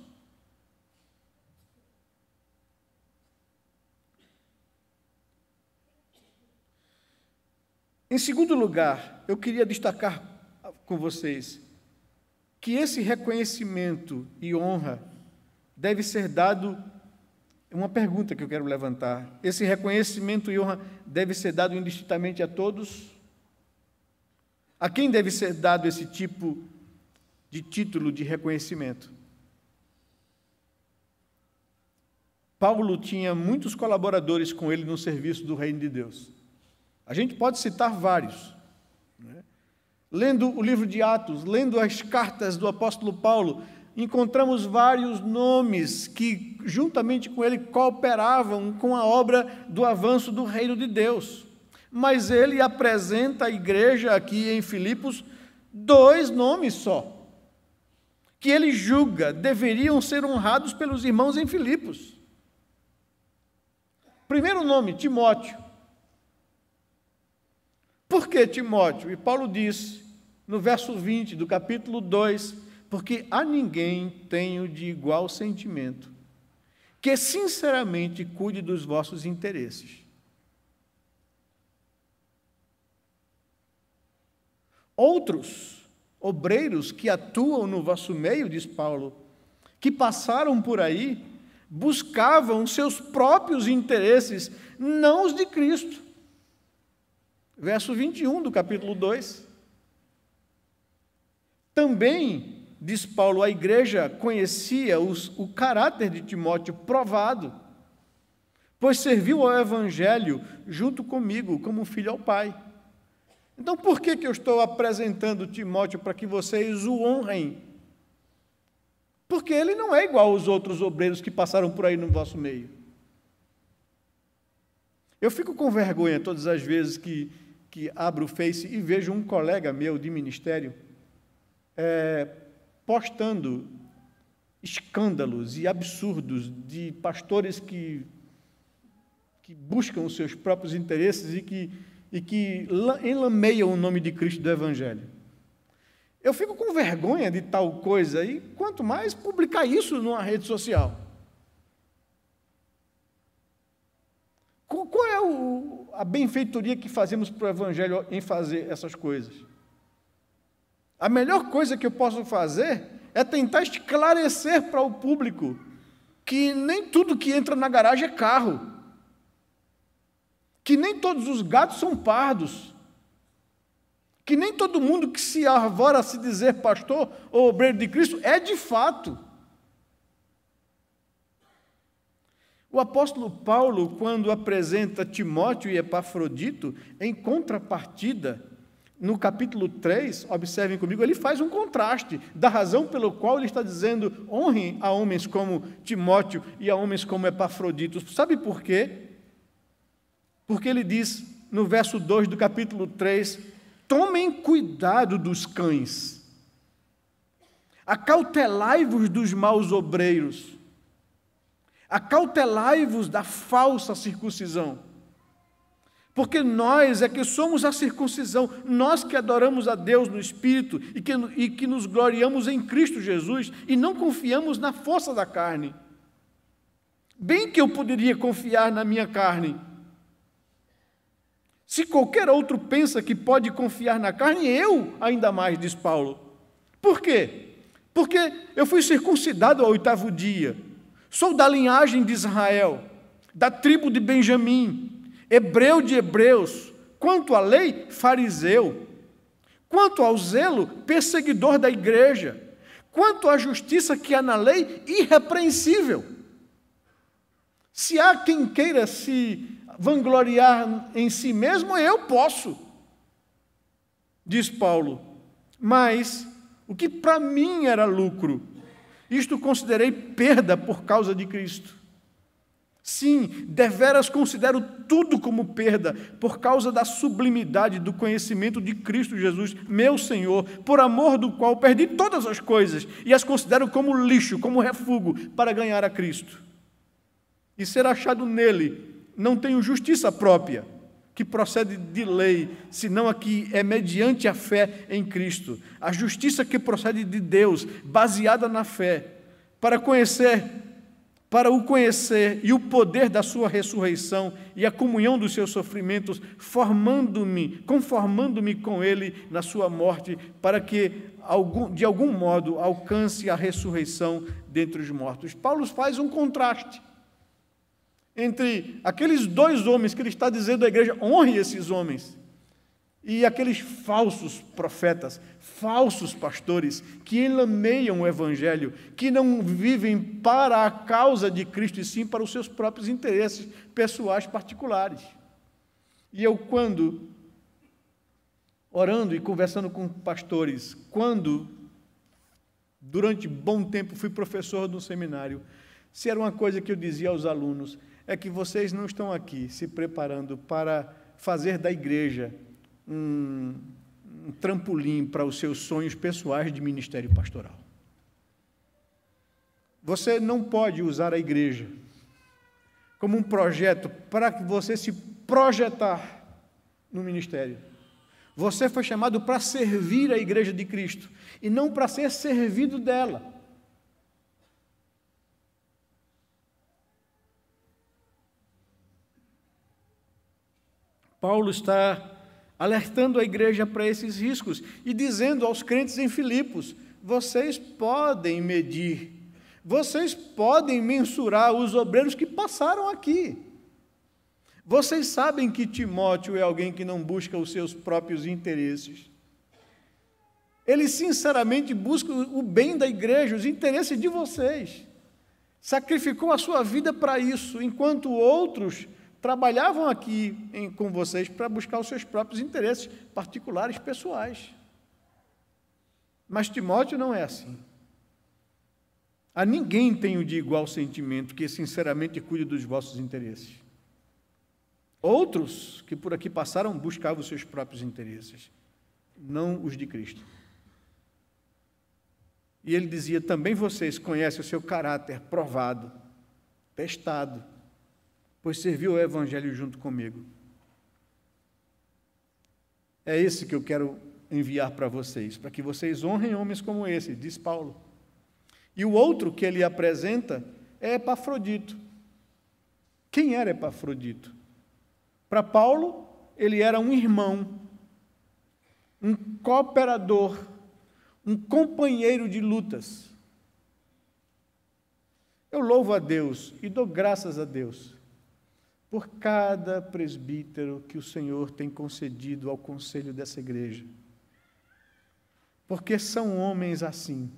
Em segundo lugar, eu queria destacar com vocês que esse reconhecimento e honra deve ser dado, uma pergunta que eu quero levantar, esse reconhecimento e honra deve ser dado indistintamente a todos? A quem deve ser dado esse tipo de título de reconhecimento? Paulo tinha muitos colaboradores com ele no serviço do reino de Deus. A gente pode citar vários. Lendo o livro de Atos, lendo as cartas do apóstolo Paulo, encontramos vários nomes que, juntamente com ele, cooperavam com a obra do avanço do reino de Deus. Mas ele apresenta à igreja aqui em Filipos 2 nomes só, que ele julga deveriam ser honrados pelos irmãos em Filipos. Primeiro nome, Timóteo. Por que Timóteo? E Paulo diz, no verso 20 do capítulo 2, porque a ninguém tenho de igual sentimento, que sinceramente cuide dos vossos interesses. Outros obreiros que atuam no vosso meio, diz Paulo, que passaram por aí, buscavam seus próprios interesses, não os de Cristo. Verso 21 do capítulo 2. Também, diz Paulo, a igreja conhecia o caráter de Timóteo provado, pois serviu ao evangelho junto comigo, como filho ao pai. Então, por que eu estou apresentando Timóteo para que vocês o honrem? Porque ele não é igual aos outros obreiros que passaram por aí no vosso meio. Eu fico com vergonha todas as vezes que abro o Face e vejo um colega meu de ministério postando escândalos e absurdos de pastores que buscam os seus próprios interesses e que enlameiam o nome de Cristo do Evangelho. Eu fico com vergonha de tal coisa, e quanto mais publicar isso numa rede social. Qual é a benfeitoria que fazemos para o Evangelho em fazer essas coisas? A melhor coisa que eu posso fazer é tentar esclarecer para o público que nem tudo que entra na garagem é carro, que nem todos os gatos são pardos, que nem todo mundo que se arvora a se dizer pastor ou obreiro de Cristo é de fato. O apóstolo Paulo, quando apresenta Timóteo e Epafrodito, em contrapartida, no capítulo 3, observem comigo, ele faz um contraste da razão pelo qual ele está dizendo honrem a homens como Timóteo e a homens como Epafrodito. Sabe por quê? Porque ele diz, no verso 2 do capítulo 3, tomem cuidado dos cães, acautelai-vos dos maus obreiros, acautelai-vos da falsa circuncisão, porque nós é que somos a circuncisão, nós que adoramos a Deus no Espírito e que nos gloriamos em Cristo Jesus e não confiamos na força da carne. Bem que eu poderia confiar na minha carne, Se qualquer outro pensa que pode confiar na carne, eu ainda mais, diz Paulo. Por quê? Porque eu fui circuncidado ao 8º dia, sou da linhagem de Israel, da tribo de Benjamim, hebreu de hebreus, quanto à lei, fariseu, quanto ao zelo, perseguidor da igreja, quanto à justiça que há na lei, irrepreensível. Se há quem queira se vangloriar em si mesmo, eu posso, diz Paulo. Mas o que para mim era lucro, isto considerei perda por causa de Cristo. Sim, deveras considero tudo como perda, por causa da sublimidade do conhecimento de Cristo Jesus, meu Senhor, por amor do qual perdi todas as coisas, e as considero como lixo, como refúgio, para ganhar a Cristo. E ser achado nele, não tenho justiça própria, que procede de lei, senão a que é mediante a fé em Cristo. A justiça que procede de Deus, baseada na fé, para o conhecer e o poder da sua ressurreição e a comunhão dos seus sofrimentos, conformando-me com ele na sua morte, para que, de algum modo, alcance a ressurreição dentre os mortos. Paulo faz um contraste entre aqueles dois homens que ele está dizendo à igreja, honre esses homens, e aqueles falsos profetas, falsos pastores, que enlameiam o evangelho, que não vivem para a causa de Cristo, e sim para os seus próprios interesses pessoais particulares. E eu, quando, orando e conversando com pastores, durante bom tempo fui professor do seminário, se era uma coisa que eu dizia aos alunos, é que vocês não estão aqui se preparando para fazer da igreja um trampolim para os seus sonhos pessoais de ministério pastoral. Você não pode usar a igreja como um projeto para que você se projetar no ministério. Você foi chamado para servir a igreja de Cristo e não para ser servido dela. Paulo está alertando a igreja para esses riscos e dizendo aos crentes em Filipos, vocês podem medir, vocês podem mensurar os obreiros que passaram aqui. Vocês sabem que Timóteo é alguém que não busca os seus próprios interesses. Ele sinceramente busca o bem da igreja, os interesses de vocês. Sacrificou a sua vida para isso, enquanto outros trabalhavam aqui com vocês para buscar os seus próprios interesses particulares, pessoais. Mas Timóteo não é assim. A ninguém tenho de igual sentimento que sinceramente cuide dos vossos interesses. Outros que por aqui passaram buscavam os seus próprios interesses, não os de Cristo. E ele dizia, também vocês conhecem o seu caráter provado, testado, pois serviu o evangelho junto comigo. É esse que eu quero enviar para vocês, para que vocês honrem homens como esse, diz Paulo. E o outro que ele apresenta é Epafrodito. Quem era Epafrodito? Para Paulo, ele era um irmão, um cooperador, um companheiro de lutas. Eu louvo a Deus e dou graças a Deus por cada presbítero que o Senhor tem concedido ao conselho dessa igreja. Porque são homens assim.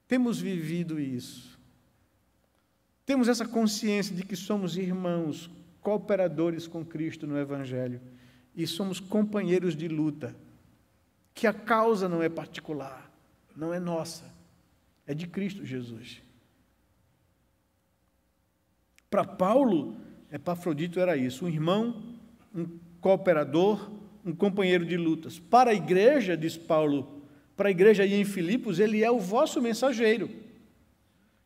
Temos vivido isso. Temos essa consciência de que somos irmãos, cooperadores com Cristo no Evangelho, e somos companheiros de luta, que a causa não é particular, não é nossa, é de Cristo Jesus. Para Paulo, Epafrodito era isso, um irmão, um cooperador, um companheiro de lutas. Para a igreja, diz Paulo, para a igreja aí em Filipos, ele é o vosso mensageiro,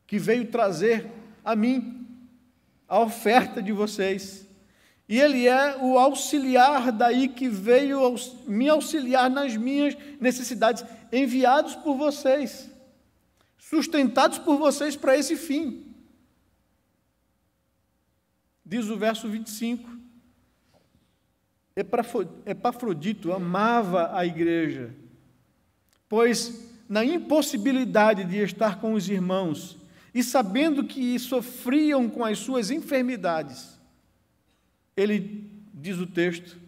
que veio trazer a mim a oferta de vocês. E ele é o auxiliar daí que veio me auxiliar nas minhas necessidades, enviados por vocês, sustentados por vocês para esse fim. Diz o verso 25, Epafrodito amava a igreja, pois na impossibilidade de estar com os irmãos e sabendo que sofriam com as suas enfermidades, ele, diz o texto,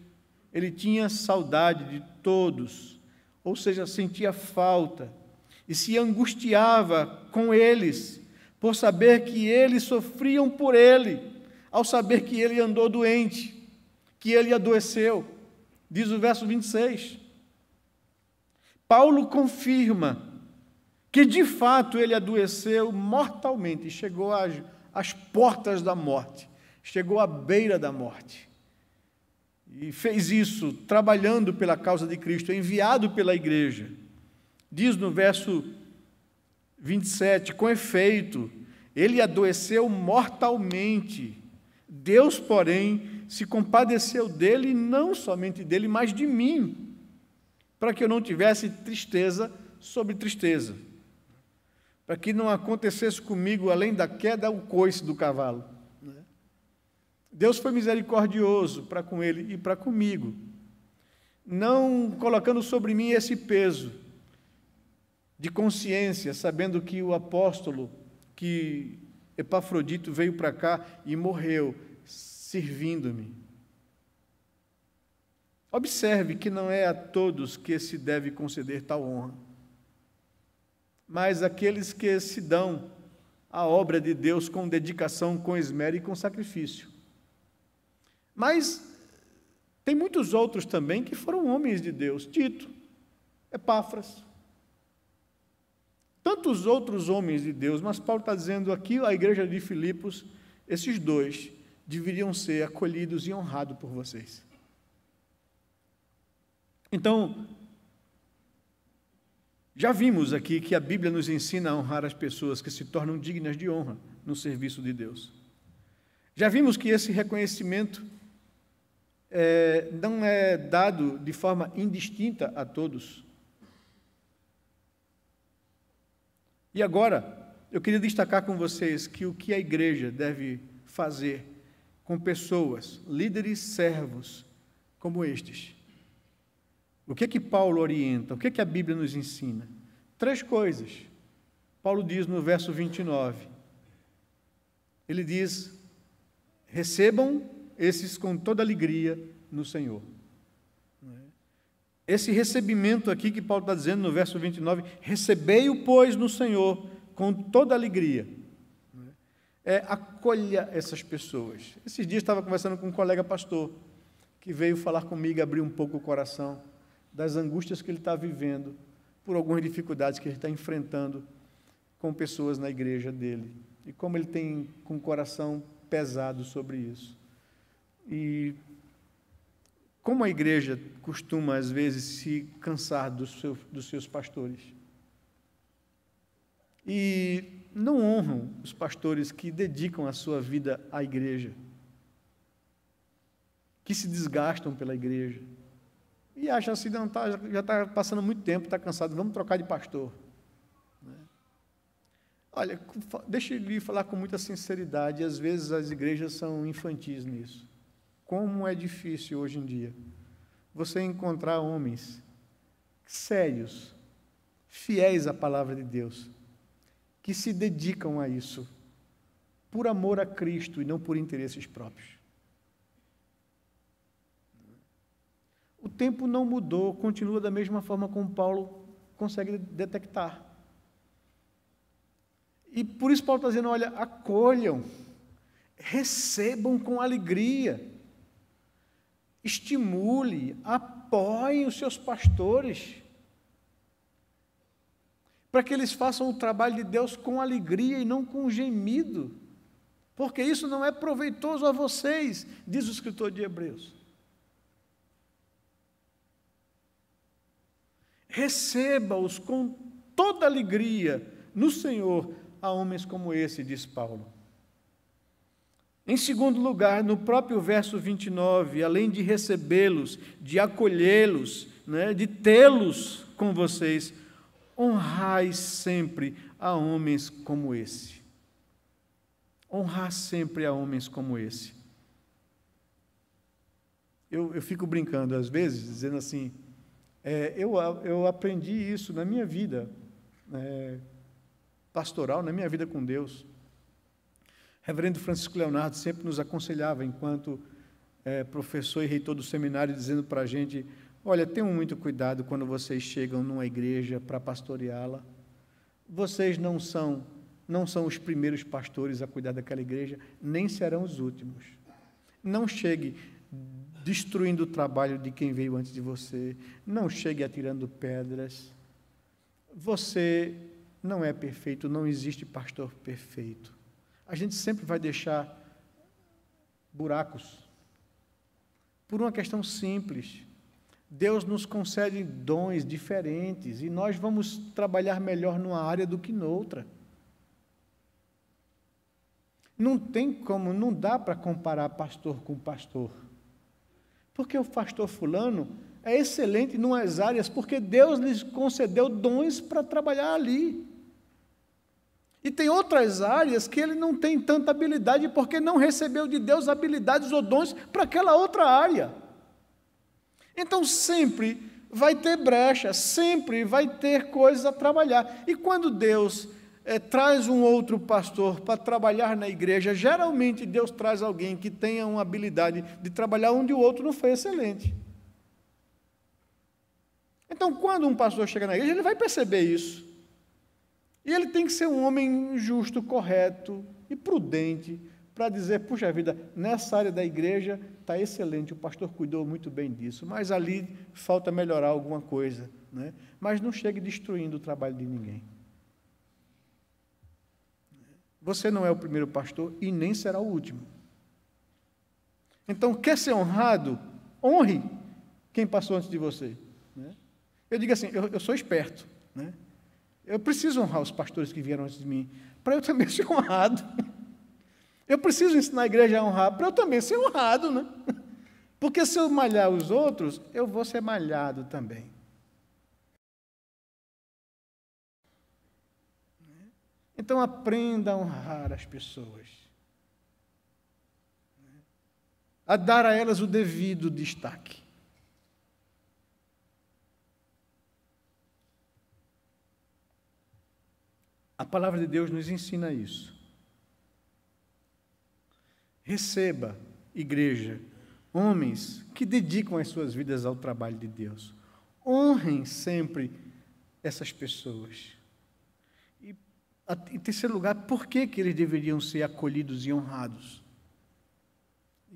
ele tinha saudade de todos, ou seja, sentia falta e se angustiava com eles, por saber que eles sofriam por ele, ao saber que ele andou doente, que ele adoeceu. Diz o verso 26. Paulo confirma que, de fato, ele adoeceu mortalmente, chegou às portas da morte, chegou à beira da morte. E fez isso trabalhando pela causa de Cristo, enviado pela igreja. Diz no verso 27, com efeito, ele adoeceu mortalmente. Deus, porém, se compadeceu dele, e não somente dele, mas de mim, para que eu não tivesse tristeza sobre tristeza, para que não acontecesse comigo, além da queda, o coice do cavalo. Deus foi misericordioso para com ele e para comigo, não colocando sobre mim esse peso de consciência, sabendo que o apóstolo, que Epafrodito veio para cá e morreu, servindo-me. Observe que não é a todos que se deve conceder tal honra, mas aqueles que se dão à obra de Deus com dedicação, com esmero e com sacrifício. Mas tem muitos outros também que foram homens de Deus, Tito, Epáfras, tantos outros homens de Deus, mas Paulo está dizendo aqui, a igreja de Filipos, esses dois deveriam ser acolhidos e honrados por vocês. Então, já vimos aqui que a Bíblia nos ensina a honrar as pessoas que se tornam dignas de honra no serviço de Deus. Já vimos que esse reconhecimento não é dado de forma indistinta a todos. E agora, eu queria destacar com vocês que o que a igreja deve fazer com pessoas, líderes, servos, como estes. O que é que Paulo orienta? O que é que a Bíblia nos ensina? 3 coisas. Paulo diz no verso 29. Ele diz: recebam esses com toda alegria no Senhor. Esse recebimento aqui que Paulo está dizendo no verso 29, recebei-o, pois, no Senhor com toda alegria. Acolha essas pessoas. Esses dias estava conversando com um colega pastor, que veio falar comigo, abrir um pouco o coração das angústias que ele está vivendo, por algumas dificuldades que ele está enfrentando com pessoas na igreja dele, e como ele tem com o coração pesado sobre isso. E como a igreja costuma, às vezes, se cansar dos seus pastores. E não honram os pastores que dedicam a sua vida à igreja, que se desgastam pela igreja. E acham assim, não, já está passando muito tempo, está cansado, vamos trocar de pastor. Olha, deixa eu lhe falar com muita sinceridade, às vezes as igrejas são infantis nisso. Como é difícil hoje em dia você encontrar homens sérios, fiéis à palavra de Deus, que se dedicam a isso, por amor a Cristo e não por interesses próprios. O tempo não mudou, continua da mesma forma como Paulo consegue detectar. E por isso Paulo está dizendo, olha, acolham, recebam com alegria, estimule, apoiem os seus pastores, para que eles façam o trabalho de Deus com alegria e não com gemido, porque isso não é proveitoso a vocês, diz o escritor de Hebreus. Receba-os com toda alegria no Senhor, a homens como esse, diz Paulo. Em segundo lugar, no próprio verso 29, além de recebê-los, de acolhê-los, de tê-los com vocês, honrai sempre a homens como esse. Honrar sempre a homens como esse. Eu fico brincando às vezes, dizendo assim, eu aprendi isso na minha vida pastoral, na minha vida com Deus. Reverendo Francisco Leonardo sempre nos aconselhava, enquanto professor e reitor do seminário, dizendo para a gente, olha, tenham muito cuidado quando vocês chegam numa igreja para pastoreá-la. Vocês não são os primeiros pastores a cuidar daquela igreja, nem serão os últimos. Não chegue destruindo o trabalho de quem veio antes de você, não chegue atirando pedras. Você não é perfeito, não existe pastor perfeito. A gente sempre vai deixar buracos, por uma questão simples. Deus nos concede dons diferentes e nós vamos trabalhar melhor numa área do que noutra. Não tem como, não dá para comparar pastor com pastor. Porque o pastor fulano é excelente em umas áreas, porque Deus lhes concedeu dons para trabalhar ali. E tem outras áreas que ele não tem tanta habilidade, porque não recebeu de Deus habilidades ou dons para aquela outra área. Então, sempre vai ter brecha, sempre vai ter coisas a trabalhar. E quando Deus traz um outro pastor para trabalhar na igreja, geralmente Deus traz alguém que tenha uma habilidade de trabalhar onde o outro não foi excelente. Então, quando um pastor chega na igreja, ele vai perceber isso. E ele tem que ser um homem justo, correto e prudente para dizer, puxa vida, nessa área da igreja está excelente, o pastor cuidou muito bem disso, mas ali falta melhorar alguma coisa, né? Mas não chegue destruindo o trabalho de ninguém. Você não é o primeiro pastor e nem será o último. Então, quer ser honrado? Honre quem passou antes de você, né? Eu digo assim, eu sou esperto, né? Eu preciso honrar os pastores que vieram antes de mim, para eu também ser honrado. Eu preciso ensinar a igreja a honrar, para eu também ser honrado, né? Porque se eu malhar os outros, eu vou ser malhado também. Então, aprenda a honrar as pessoas, a dar a elas o devido destaque. A palavra de Deus nos ensina isso. Receba, igreja, homens que dedicam as suas vidas ao trabalho de Deus. Honrem sempre essas pessoas. E, em terceiro lugar, por que eles deveriam ser acolhidos e honrados?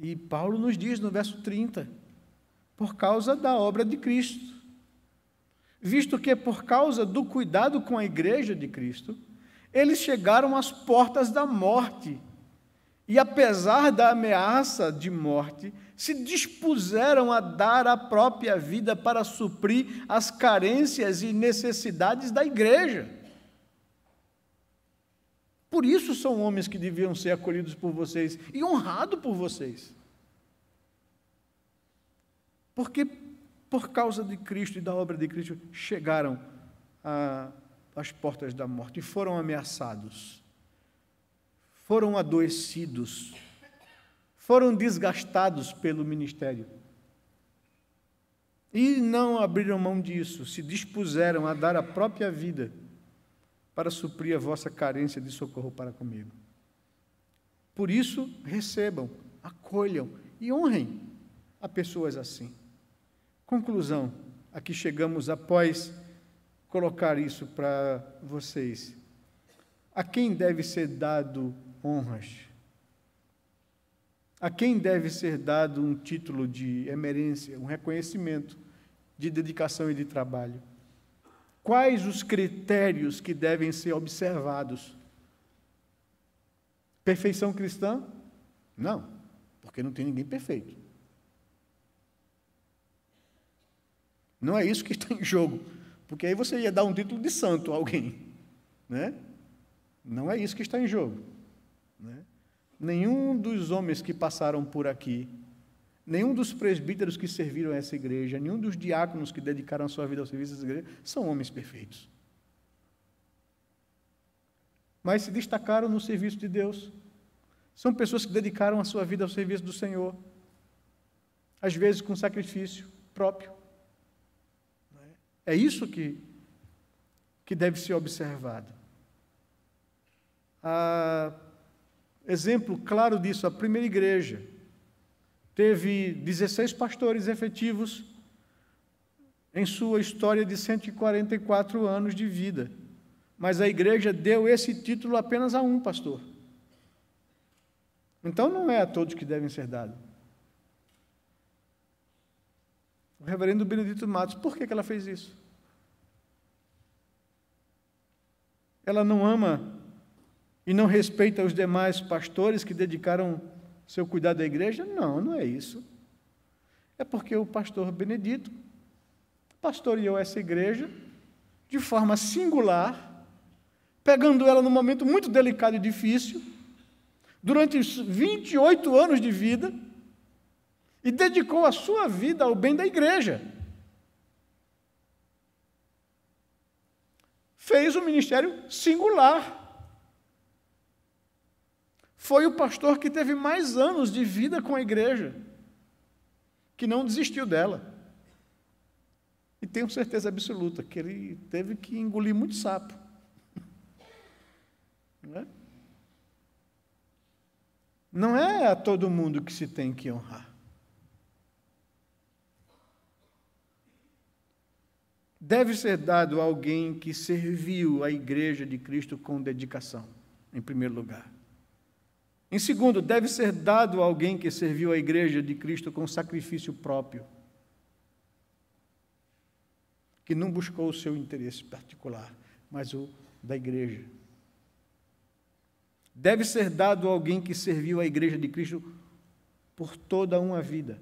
E Paulo nos diz no verso 30, por causa da obra de Cristo. Visto que por causa do cuidado com a igreja de Cristo, eles chegaram às portas da morte. E, apesar da ameaça de morte, se dispuseram a dar a própria vida para suprir as carências e necessidades da igreja. Por isso são homens que deviam ser acolhidos por vocês e honrados por vocês. Porque, por causa de Cristo e da obra de Cristo, chegaram às portas da morte e foram ameaçados. Foram adoecidos, foram desgastados pelo ministério. E não abriram mão disso, se dispuseram a dar a própria vida para suprir a vossa carência de socorro para comigo. Por isso, recebam, acolham e honrem a pessoas assim. Conclusão, aqui chegamos após colocar isso para vocês. A quem deve ser dado honras? A quem deve ser dado um título de emerência, um reconhecimento de dedicação e de trabalho? Quais os critérios que devem ser observados? Perfeição cristã? Não, porque não tem ninguém perfeito. Não é isso que está em jogo, porque aí você ia dar um título de santo a alguém, né? Não é isso que está em jogo, né? Nenhum dos homens que passaram por aqui, nenhum dos presbíteros que serviram a essa igreja, nenhum dos diáconos que dedicaram a sua vida ao serviço dessa igreja, são homens perfeitos. Mas se destacaram no serviço de Deus. São pessoas que dedicaram a sua vida ao serviço do Senhor. às vezes com sacrifício próprio. É isso que deve ser observado. Exemplo claro disso, a primeira igreja teve 16 pastores efetivos em sua história de 144 anos de vida, mas a igreja deu esse título apenas a um pastor. Então não é a todos que devem ser dados. O reverendo Benedito Matos, por que ela fez isso? Ela não ama e não respeita os demais pastores que dedicaram seu cuidado à igreja? Não, não é isso. É porque o pastor Benedito pastoreou essa igreja de forma singular, pegando ela num momento muito delicado e difícil, durante 28 anos de vida, e dedicou a sua vida ao bem da igreja. Fez um ministério singular. Foi o pastor que teve mais anos de vida com a igreja, que não desistiu dela. E tenho certeza absoluta que ele teve que engolir muito sapo. Não é? Não é a todo mundo que se tem que honrar. Deve ser dado a alguém que serviu a igreja de Cristo com dedicação, em primeiro lugar. Em segundo, deve ser dado a alguém que serviu a igreja de Cristo com sacrifício próprio, que não buscou o seu interesse particular, mas o da igreja. Deve ser dado a alguém que serviu a igreja de Cristo por toda uma vida.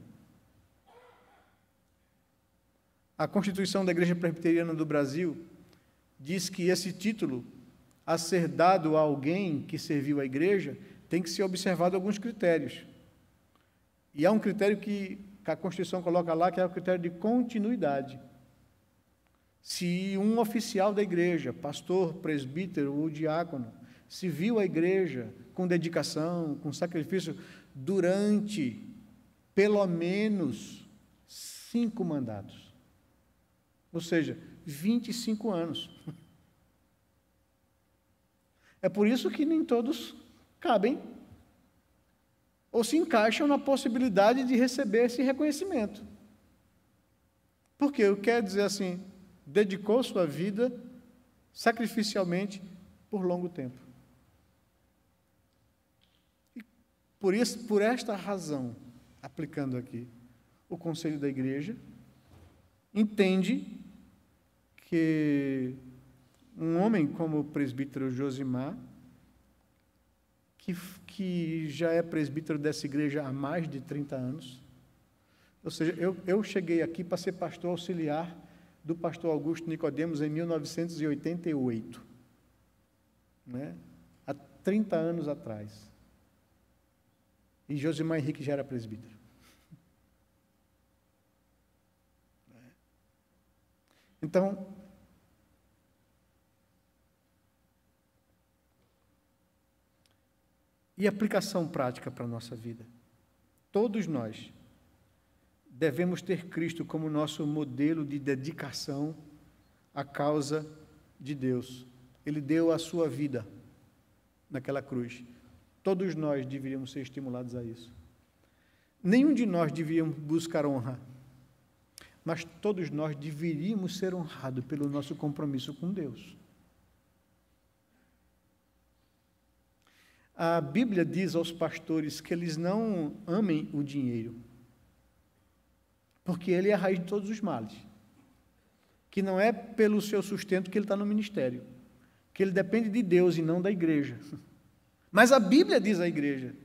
A Constituição da Igreja Presbiteriana do Brasil diz que esse título, a ser dado a alguém que serviu a igreja, tem que ser observado alguns critérios. E há um critério que a Constituição coloca lá, que é o critério de continuidade. Se um oficial da igreja, pastor, presbítero ou diácono, serviu a igreja com dedicação, com sacrifício, durante pelo menos 5 mandatos, ou seja, 25 anos. É por isso que nem todos cabem ou se encaixam na possibilidade de receber esse reconhecimento. Porque eu quero dizer assim, dedicou sua vida sacrificialmente por longo tempo. E por esta razão, aplicando aqui, o Conselho da Igreja entende que um homem como o presbítero Josimar, que já é presbítero dessa igreja há mais de 30 anos, ou seja, eu cheguei aqui para ser pastor auxiliar do pastor Augusto Nicodemos em 1988, né? Há 30 anos atrás. E Josimar Henrique já era presbítero. Então, e aplicação prática para a nossa vida? Todos nós devemos ter Cristo como nosso modelo de dedicação à causa de Deus. Ele deu a sua vida naquela cruz. Todos nós deveríamos ser estimulados a isso. Nenhum de nós deveríamos buscar honra, mas todos nós deveríamos ser honrados pelo nosso compromisso com Deus. A Bíblia diz aos pastores que eles não amem o dinheiro, porque ele é a raiz de todos os males, que não é pelo seu sustento que ele está no ministério, que ele depende de Deus e não da igreja. Mas a Bíblia diz à igreja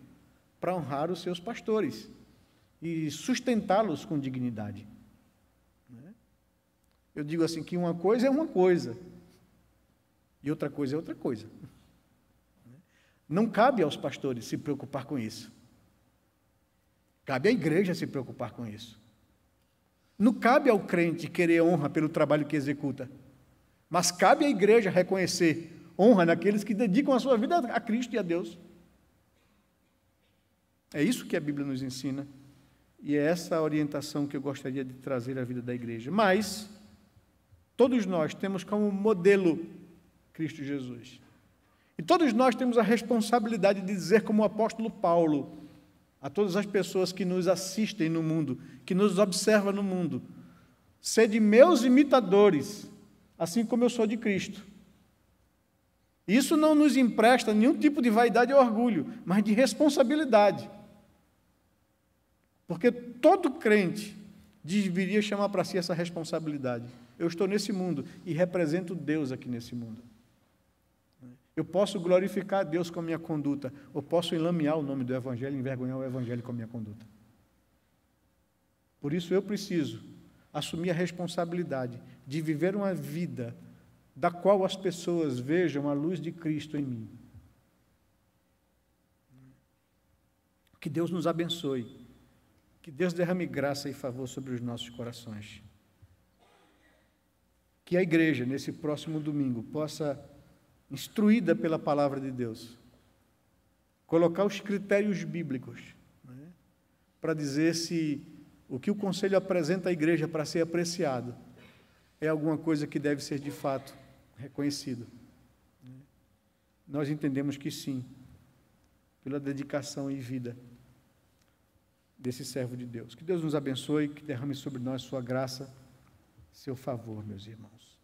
para honrar os seus pastores e sustentá-los com dignidade. Eu digo assim que uma coisa é uma coisa e outra coisa é outra coisa. Não cabe aos pastores se preocupar com isso. Cabe à igreja se preocupar com isso. Não cabe ao crente querer honra pelo trabalho que executa, mas cabe à igreja reconhecer honra naqueles que dedicam a sua vida a Cristo e a Deus. É isso que a Bíblia nos ensina E é essa a orientação que eu gostaria de trazer à vida da igreja. Mas, todos nós temos como modelo Cristo Jesus. E todos nós temos a responsabilidade de dizer, como o apóstolo Paulo, a todas as pessoas que nos assistem no mundo, que nos observam no mundo: sede meus imitadores, assim como eu sou de Cristo. Isso não nos empresta nenhum tipo de vaidade ou orgulho, mas de responsabilidade. Porque todo crente deveria chamar para si essa responsabilidade. Eu estou nesse mundo e represento Deus aqui nesse mundo. Eu posso glorificar a Deus com a minha conduta, ou posso enlamear o nome do Evangelho, envergonhar o Evangelho com a minha conduta. Por isso eu preciso assumir a responsabilidade de viver uma vida da qual as pessoas vejam a luz de Cristo em mim. Que Deus nos abençoe. Que Deus derrame graça e favor sobre os nossos corações. Que a igreja, nesse próximo domingo, possa, instruída pela palavra de Deus, colocar os critérios bíblicos, para dizer se o que o conselho apresenta à igreja para ser apreciado é alguma coisa que deve ser de fato reconhecido. Nós entendemos que sim, pela dedicação e vida desse servo de Deus. Que Deus nos abençoe, que derrame sobre nós sua graça, seu favor, meus irmãos.